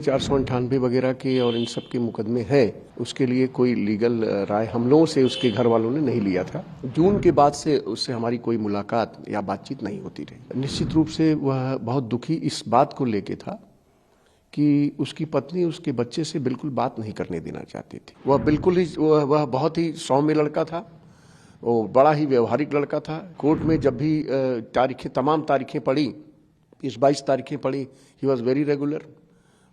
498 वगैरह के और इन सब के मुकदमे हैं, उसके लिए कोई लीगल राय हम लोगों से उसके घर वालों ने नहीं लिया था। जून के बाद से उससे हमारी कोई मुलाकात या बातचीत नहीं होती रही। निश्चित रूप से वह बहुत दुखी इस बात को लेके था कि उसकी पत्नी उसके बच्चे से बिल्कुल बात नहीं करने देना चाहती थी। वह बहुत ही सौम्य लड़का था, वो बड़ा ही व्यवहारिक लड़का था। कोर्ट में जब भी तमाम तारीखें पड़ी, 22 तारीखें पड़ी, ही वॉज वेरी रेगुलर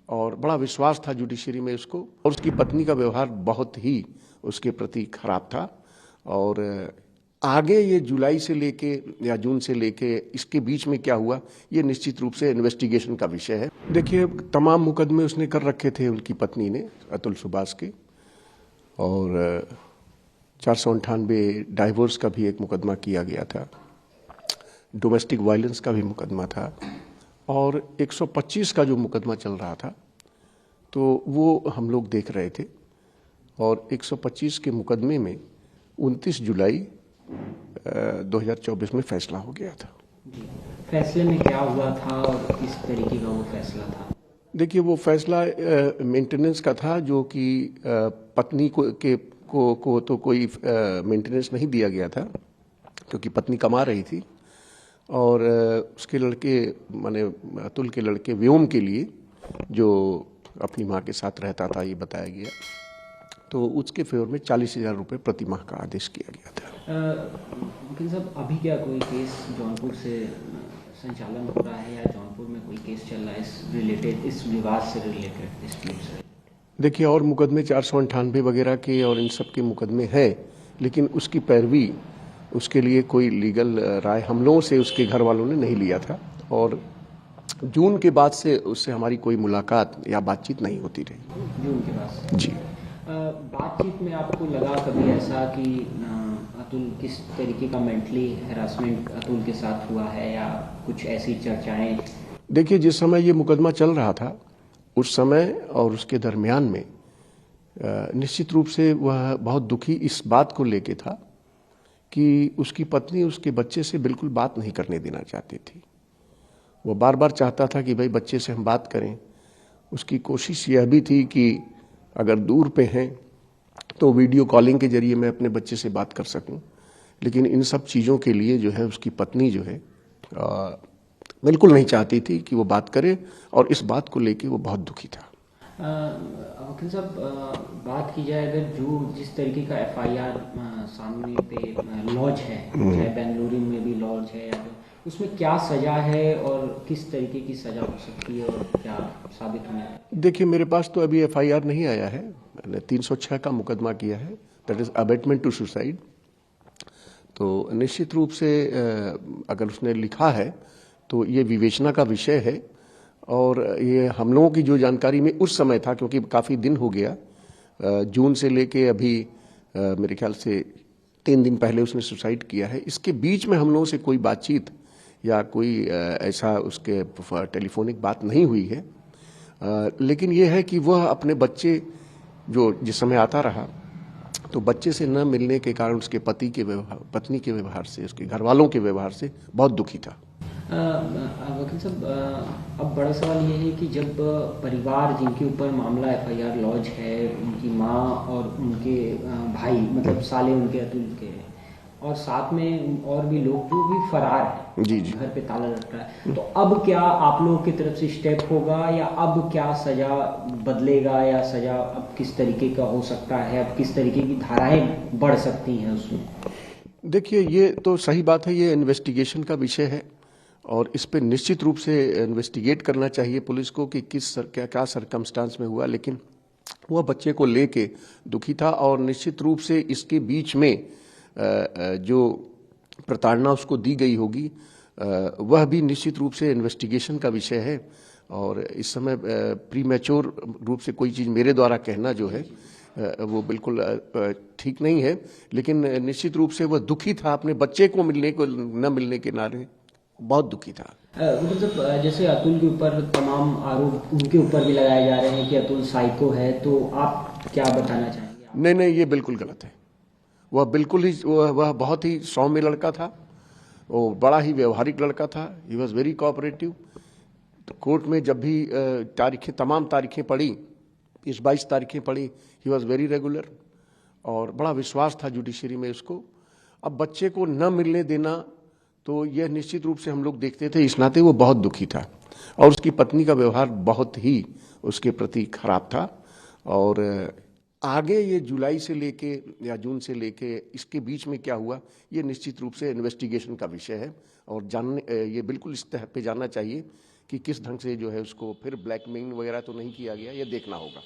और बड़ा विश्वास था जुडिशरी में उसको। और उसकी पत्नी का व्यवहार बहुत ही उसके प्रति खराब था। और आगे ये जुलाई से लेके या जून से लेके इसके बीच में क्या हुआ, ये निश्चित रूप से इन्वेस्टिगेशन का विषय है। देखिए, तमाम मुकदमे उसने कर रखे थे उनकी पत्नी ने, अतुल सुभाष के, और 498 डाइवोर्स का भी एक मुकदमा किया गया था, डोमेस्टिक वायलेंस का भी मुकदमा था, और 125 का जो मुकदमा चल रहा था तो वो हम लोग देख रहे थे। और 125 के मुकदमे में 29 जुलाई 2024 में फैसला हो गया था। फैसले में क्या हुआ था और किस तरीके का वो फैसला था? देखिए, वो फैसला मेंटेनेंस का था, जो कि पत्नी को तो कोई मेंटेनेंस नहीं दिया गया था क्योंकि पत्नी कमा रही थी, और उसके लड़के माने अतुल के लड़के व्योम के लिए, जो अपनी माँ के साथ रहता था, ये बताया गया, तो उसके फेवर में 40,000 रुपये प्रति माह का आदेश किया गया था। वकील साहब, अभी क्या कोई केस जौनपुर से संचालन हो रहा है या जौनपुर में कोई केस चल रहा है इस विवाद से रिलेटेड डिस्प्यूट से? देखिए, और मुकदमे 498 वगैरह के और इन सब के मुकदमे हैं, लेकिन उसकी पैरवी, उसके लिए कोई लीगल राय हम लोगों से उसके घर वालों ने नहीं लिया था। और जून के बाद से उससे हमारी कोई मुलाकात या बातचीत नहीं होती रही। जून के बाद से? जी। बातचीत में आपको लगा कभी ऐसा कि अतुल किस तरीके का मेंटली हैरासमेंट अतुल के साथ हुआ है या कुछ ऐसी चर्चाएं? देखिए, जिस समय ये मुकदमा चल रहा था उस समय और उसके दरमियान में निश्चित रूप से वह बहुत दुखी इस बात को लेके था कि उसकी पत्नी उसके बच्चे से बिल्कुल बात नहीं करने देना चाहती थी। वो बार बार चाहता था कि भाई बच्चे से हम बात करें। उसकी कोशिश यह भी थी कि अगर दूर पे हैं तो वीडियो कॉलिंग के जरिए मैं अपने बच्चे से बात कर सकूं, लेकिन इन सब चीज़ों के लिए जो है उसकी पत्नी जो है बिल्कुल नहीं चाहती थी कि वो बात करे, और इस बात को लेके वो बहुत दुखी था। वकील साहब, बात की जाए अगर जो जिस तरीके का FIR सामने पे लॉज है, चाहे बेंगलुरु में भी लॉज है, उसमें क्या सजा है और किस तरीके की सजा हो सकती है और क्या साबित होना है? देखिए, मेरे पास तो अभी FIR नहीं आया है। मैंने 306 का मुकदमा किया है, that is abetment to suicide. तो निश्चित रूप से अगर उसने लिखा है तो ये विवेचना का विषय है। और ये हम लोगों की जो जानकारी में उस समय था, क्योंकि काफ़ी दिन हो गया, जून से लेके अभी मेरे ख्याल से 3 दिन पहले उसने सुसाइड किया है। इसके बीच में हम लोगों से कोई बातचीत या कोई ऐसा उसके टेलीफोनिक बात नहीं हुई है। लेकिन ये है कि वह अपने बच्चे जो जिस समय आता रहा, तो बच्चे से न मिलने के कारण उसके पत्नी के व्यवहार से, उसके घर वालों के व्यवहार से बहुत दुखी था। वकील साहब, अब बड़ा सवाल ये है कि जब परिवार जिनके ऊपर मामला FIR लॉज है, उनकी माँ और उनके भाई, मतलब साले उनके अतुल के, और साथ में और भी लोग जो भी फरार है, जी जी, घर पे ताला लटका है, तो अब क्या आप लोगों की तरफ से स्टेप होगा या अब क्या सजा बदलेगा या सजा अब किस तरीके का हो सकता है, अब किस तरीके की धाराएं बढ़ सकती हैं उसमें? देखिए, ये तो सही बात है, ये इन्वेस्टिगेशन का विषय है और इस पे निश्चित रूप से इन्वेस्टिगेट करना चाहिए पुलिस को कि क्या सरकमस्टांस में हुआ। लेकिन वह बच्चे को लेके दुखी था और निश्चित रूप से इसके बीच में जो प्रताड़ना उसको दी गई होगी वह भी निश्चित रूप से इन्वेस्टिगेशन का विषय है। और इस समय प्रीमैच्योर रूप से कोई चीज़ मेरे द्वारा कहना जो है वो बिल्कुल ठीक नहीं है। लेकिन निश्चित रूप से वह दुखी था, अपने बच्चे को न मिलने के नारे बहुत दुखी था। मतलब जैसे अतुल के ऊपर तमाम आरोप उनके ऊपर भी लगाए जा रहे हैं कि अतुल साइको है, तो आप क्या बताना चाहेंगे? नहीं, ये बिल्कुल गलत है। वह बहुत ही सौम्य लड़का था, वो बड़ा ही व्यवहारिक लड़का था। He was very cooperative. तो कोर्ट में जब भी तमाम तारीखें पड़ी, 22 तारीखें पड़ी, ही वॉज वेरी रेगुलर और बड़ा विश्वास था जुडिशरी में उसको। अब बच्चे को न मिलने देना तो यह निश्चित रूप से हम लोग देखते थे, इस नाते वो बहुत दुखी था और उसकी पत्नी का व्यवहार बहुत ही उसके प्रति खराब था। और आगे ये जुलाई से लेके या जून से लेके इसके बीच में क्या हुआ, ये निश्चित रूप से इन्वेस्टिगेशन का विषय है और ये बिल्कुल इस तह पे जानना चाहिए कि किस ढंग से जो है उसको फिर ब्लैकमेलिंग वगैरह तो नहीं किया गया, ये देखना होगा।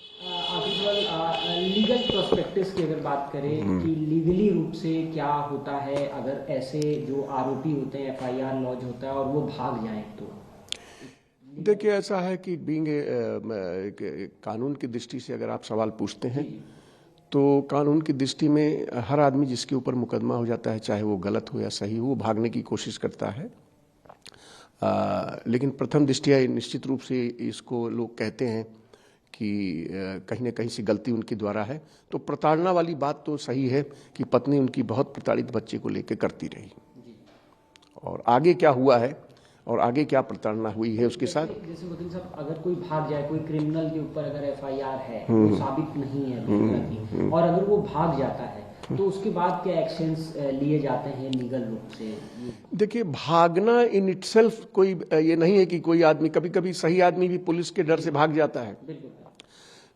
लीगल प्रोस्पेक्टिव की अगर बात करें कि लीगली रूप से क्या होता है अगर ऐसे जो आरोपी होते हैं FIR लॉन्च होता है और वो भाग जाएं तो? देखिए, ऐसा है कि बीइंग कानून की दृष्टि से अगर आप सवाल पूछते हैं तो कानून की दृष्टि में हर आदमी जिसके ऊपर मुकदमा हो जाता है, चाहे वो गलत हो या सही हो, वो भागने की कोशिश करता है। लेकिन प्रथम दृष्टया निश्चित रूप से इसको लोग कहते हैं कि कहीं न कहीं से गलती उनके द्वारा है। तो प्रताड़ना वाली बात तो सही है कि पत्नी उनकी बहुत प्रताड़ित बच्चे को लेकर करती रही और आगे क्या हुआ है और आगे क्या प्रताड़ना हुई है उसके साथ। जैसे वकील साहब, अगर कोई भाग जाए, कोई क्रिमिनल के ऊपर अगर FIR है, वो साबित नहीं है और अगर वो भाग जाता है तो उसके बाद क्या एक्शंस लिए जाते हैं लीगल रूप से? देखिए, भागना इन इटसेल्फ कोई ये नहीं है कि कोई आदमी, कभी कभी सही आदमी भी पुलिस के डर से भाग जाता है।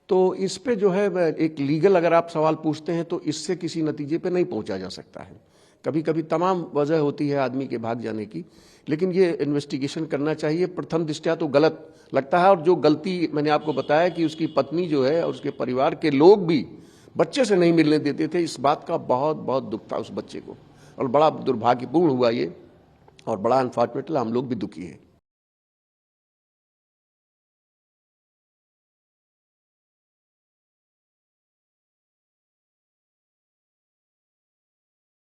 तो इस पे जो है एक लीगल अगर आप सवाल पूछते हैं तो इससे किसी नतीजे पे नहीं पहुंचा जा सकता है। कभी कभी तमाम वजह होती है आदमी के भाग जाने की, लेकिन ये इन्वेस्टिगेशन करना चाहिए। प्रथम दृष्टया तो गलत लगता है और जो गलती मैंने आपको बताया कि उसकी पत्नी जो है और उसके परिवार के लोग भी बच्चे से नहीं मिलने देते थे, इस बात का बहुत बहुत दुख था उस बच्चे को और बड़ा दुर्भाग्यपूर्ण हुआ ये और बड़ा अनफॉर्चुनेटली हम लोग भी दुखी हैं।